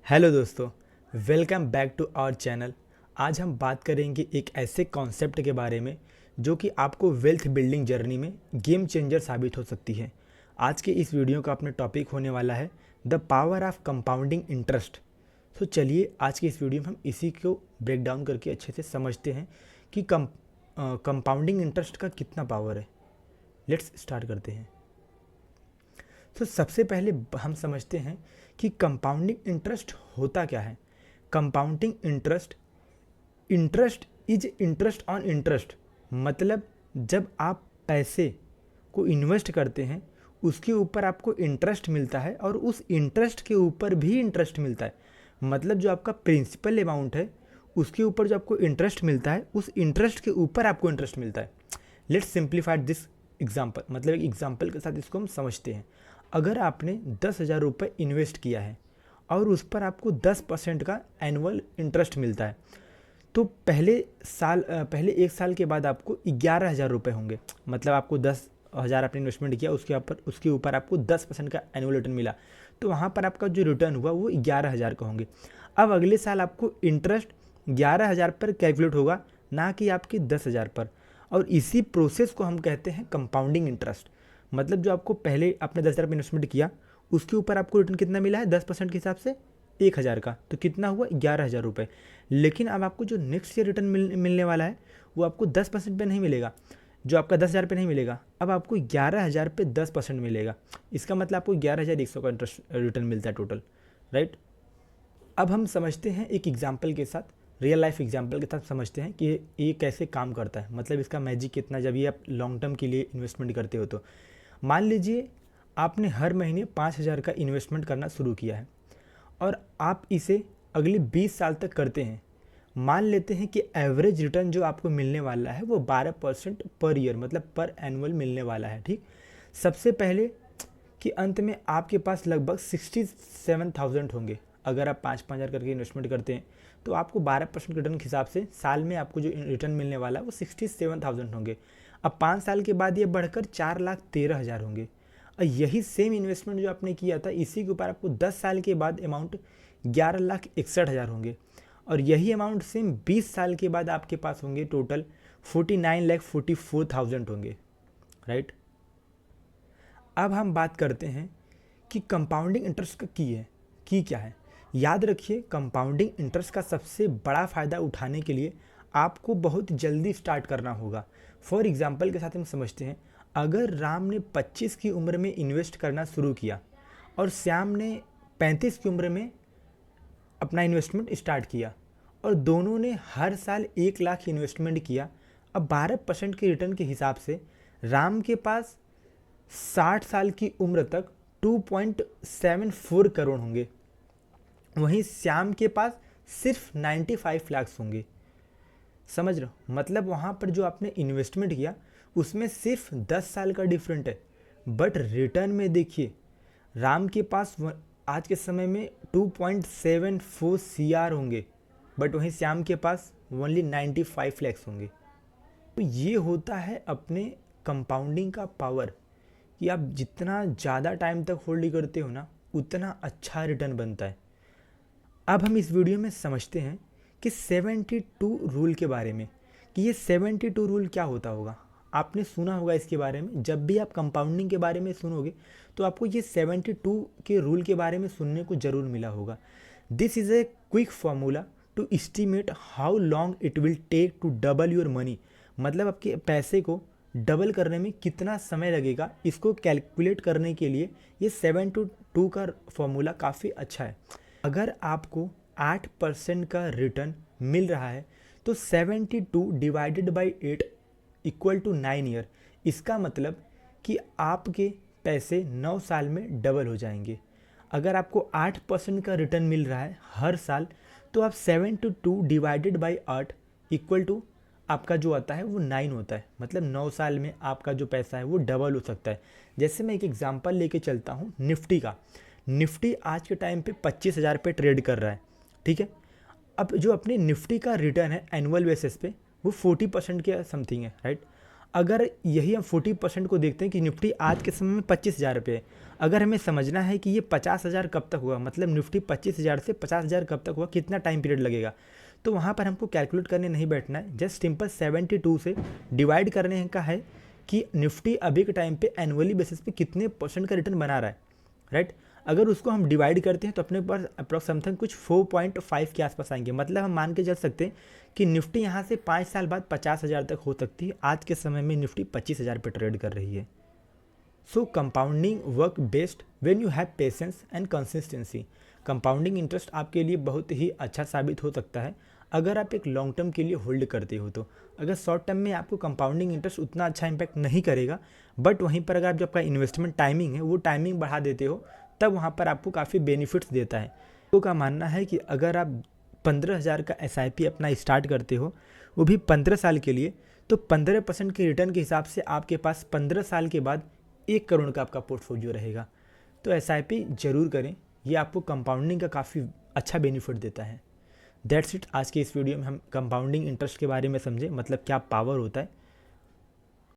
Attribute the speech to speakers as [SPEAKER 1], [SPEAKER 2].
[SPEAKER 1] Hello दोस्तों, welcome back to our channel. आज हम बात करेंगे एक ऐसे कॉन्सेप्ट के बारे में जो कि आपको वेल्थ बिल्डिंग जर्नी में गेम चेंजर साबित हो सकती है। आज के इस वीडियो का अपना टॉपिक होने वाला है the power of compounding interest. तो चलिए आज के इस वीडियो में हम इसी को ब्रेक डाउन करके अच्छे से समझते हैं कि कंपाउंडिंग इंटरेस्ट का कितना पावर है। लेट्स स्टार्ट करते हैं। तो सबसे पहले हम समझते हैं कि कंपाउंडिंग इंटरेस्ट होता क्या है। Compounding interest, interest is interest on interest, मतलब जब आप पैसे को इन्वेस्ट करते हैं उसके ऊपर आपको इंटरेस्ट मिलता है और उस इंटरेस्ट के ऊपर भी इंटरेस्ट मिलता है। मतलब जो आपका प्रिंसिपल अमाउंट है उसके ऊपर जो आपको इंटरेस्ट मिलता है उस इंटरेस्ट के ऊपर आपको इंटरेस्ट मिलता है। लेट्स सिंप्लीफाई दिस एग्जाम्पल, मतलब एक एग्जाम्पल के साथ इसको हम समझते हैं। अगर आपने 10,000 रुपये इन्वेस्ट किया है और उस पर आपको 10% का एनुअल इंटरेस्ट मिलता है, तो पहले एक साल के बाद आपको 11,000 रुपये होंगे। मतलब आपको 10,000 आपने इन्वेस्टमेंट किया, उसके ऊपर आपको 10% का एनुअल रिटर्न मिला, तो वहाँ पर आपका जो रिटर्न हुआ वो 11,000 का होंगे। अब अगले साल आपको इंटरेस्ट 11,000 पर कैलकुलेट होगा, ना कि आपके 10,000 पर। और इसी प्रोसेस को हम कहते हैं कंपाउंडिंग इंटरेस्ट। मतलब जो आपको पहले आपने 10,000 पर इन्वेस्टमेंट किया उसके ऊपर आपको रिटर्न कितना मिला है 10% के हिसाब से 1,000 का, तो कितना हुआ 11,000 रुपये। लेकिन अब आपको जो नेक्स्ट ईयर रिटर्न मिलने वाला है वो आपको 10% पे नहीं मिलेगा, जो आपका 10,000 पे नहीं मिलेगा, अब आपको 11,000 पे 10% मिलेगा। इसका मतलब आपको 11,100 का इंटरेस्ट रिटर्न मिलता है टोटल, राइट। अब हम समझते हैं एक एग्जाम्पल के साथ, रियल लाइफ एग्जाम्पल के साथ समझते हैं कि ये कैसे काम करता है, मतलब इसका मैजिक कितना जब ये आप लॉन्ग टर्म के लिए इन्वेस्टमेंट करते हो। तो मान लीजिए आपने हर महीने 5,000 का इन्वेस्टमेंट करना शुरू किया है और आप इसे अगले 20 साल तक करते हैं। मान लेते हैं कि एवरेज रिटर्न जो आपको मिलने वाला है वो 12% पर ईयर, मतलब पर एनुअल मिलने वाला है, ठीक। सबसे पहले कि अंत में आपके पास लगभग 67,000 होंगे। अगर आप 5,000 करके इन्वेस्टमेंट करते हैं तो आपको 12% रिटर्न के हिसाब से साल में आपको जो रिटर्न मिलने वाला है वो 67,000 होंगे। अब 5 साल के बाद ये बढ़कर 4,13,000 होंगे। और यही सेम इन्वेस्टमेंट जो आपने किया था इसी के ऊपर आपको 10 साल के बाद अमाउंट 11,61,000 होंगे। और यही अमाउंट सेम 20 साल के बाद आपके पास होंगे टोटल 49,44,000 होंगे, राइट। अब हम बात करते हैं कि कंपाउंडिंग इंटरेस्ट का की क्या है। याद रखिए, कंपाउंडिंग इंटरेस्ट का सबसे बड़ा फ़ायदा उठाने के लिए आपको बहुत जल्दी स्टार्ट करना होगा। फॉर एग्जांपल के साथ हम समझते हैं, अगर राम ने 25 की उम्र में इन्वेस्ट करना शुरू किया और श्याम ने 35 की उम्र में अपना इन्वेस्टमेंट स्टार्ट किया और दोनों ने हर साल 1,00,000 इन्वेस्टमेंट किया, अब 12% के रिटर्न के हिसाब से राम के पास 60 साल की उम्र तक 2.74 करोड़ होंगे। वहीं श्याम के पास सिर्फ 95 लाख होंगे। समझ रहे हो, मतलब वहाँ पर जो आपने इन्वेस्टमेंट किया उसमें सिर्फ 10 साल का डिफरेंट है, बट रिटर्न में देखिए राम के पास आज के समय में 2.74 CR होंगे, बट वहीं श्याम के पास ओनली 95 लैक्स होंगे। तो ये होता है अपने कंपाउंडिंग का पावर, कि आप जितना ज़्यादा टाइम तक होल्ड करते हो ना उतना अच्छा रिटर्न बनता है। अब हम इस वीडियो में समझते हैं कि 72 रूल के बारे में, कि ये 72 रूल क्या होता होगा। आपने सुना होगा इसके बारे में, जब भी आप कंपाउंडिंग के बारे में सुनोगे तो आपको ये 72 के रूल के बारे में सुनने को ज़रूर मिला होगा। This is a quick formula to estimate how long it will take to double your money, मतलब आपके पैसे को डबल करने में कितना समय लगेगा, इसको कैलकुलेट करने के लिए ये 72 का फॉर्मूला काफ़ी अच्छा है। अगर आपको 8% का रिटर्न मिल रहा है तो 72 divided by 8 equal to 9 year. इसका मतलब कि आपके पैसे 9 साल में डबल हो जाएंगे। अगर आपको 8% का रिटर्न मिल रहा है हर साल तो आप 72 डिवाइडेड बाई 8 इक्वल टू आपका जो आता है वो 9 होता है, मतलब 9 साल में आपका जो पैसा है वो डबल हो सकता है। जैसे मैं एक एग्जांपल लेके चलता हूँ निफ्टी का। निफ्टी आज के टाइम पे 25,000 पे ट्रेड कर रहा है, ठीक है। अब जो अपने निफ्टी का रिटर्न है एनुअल बेसिस पे वो 40% के समथिंग है, राइट। अगर यही हम 40% को देखते हैं कि निफ्टी आज के समय में 25,000 रुपये है, अगर हमें समझना है कि ये 50,000 कब तक हुआ, मतलब निफ्टी 25,000 से 50,000 कब तक हुआ, कितना टाइम पीरियड लगेगा, तो वहाँ पर हमको कैलकुलेट करने नहीं बैठना है। जस्ट सिंपल 72 से डिवाइड करने का है कि निफ्टी अभी के टाइम पे एनुअली बेसिस पे कितने % का रिटर्न बना रहा है, राइट। अगर उसको हम डिवाइड करते हैं तो अपने पास अप्रॉक्स समथिंग कुछ 4.5 के आसपास आएंगे। मतलब हम मान के चल सकते हैं कि निफ्टी यहाँ से 5 साल बाद 50,000 तक हो सकती है। आज के समय में निफ्टी 25,000 पे ट्रेड कर रही है। So compounding work best when you have patience and consistency. Compounding interest आपके लिए बहुत ही अच्छा साबित हो सकता है अगर आप एक लॉन्ग टर्म के लिए होल्ड करते हो। तो अगर शॉर्ट टर्म में आपको कंपाउंडिंग इंटरेस्ट उतना अच्छा इंपैक्ट नहीं करेगा, बट वहीं पर अगर आप जो आपका इन्वेस्टमेंट टाइमिंग है वो टाइमिंग बढ़ा देते हो, तब वहाँ पर आपको काफ़ी बेनिफिट्स देता है। तो का मानना है कि अगर आप 15,000 का SIP अपना स्टार्ट करते हो, वो भी 15 साल के लिए, तो 15% के रिटर्न के हिसाब से आपके पास 15 साल के बाद 1 करोड़ का आपका पोर्टफोलियो रहेगा। तो SIP जरूर करें, ये आपको कंपाउंडिंग का काफ़ी अच्छा बेनिफिट देता है। That's it. आज के इस वीडियो में हम कंपाउंडिंग इंटरेस्ट के बारे में समझे, मतलब क्या पावर होता है।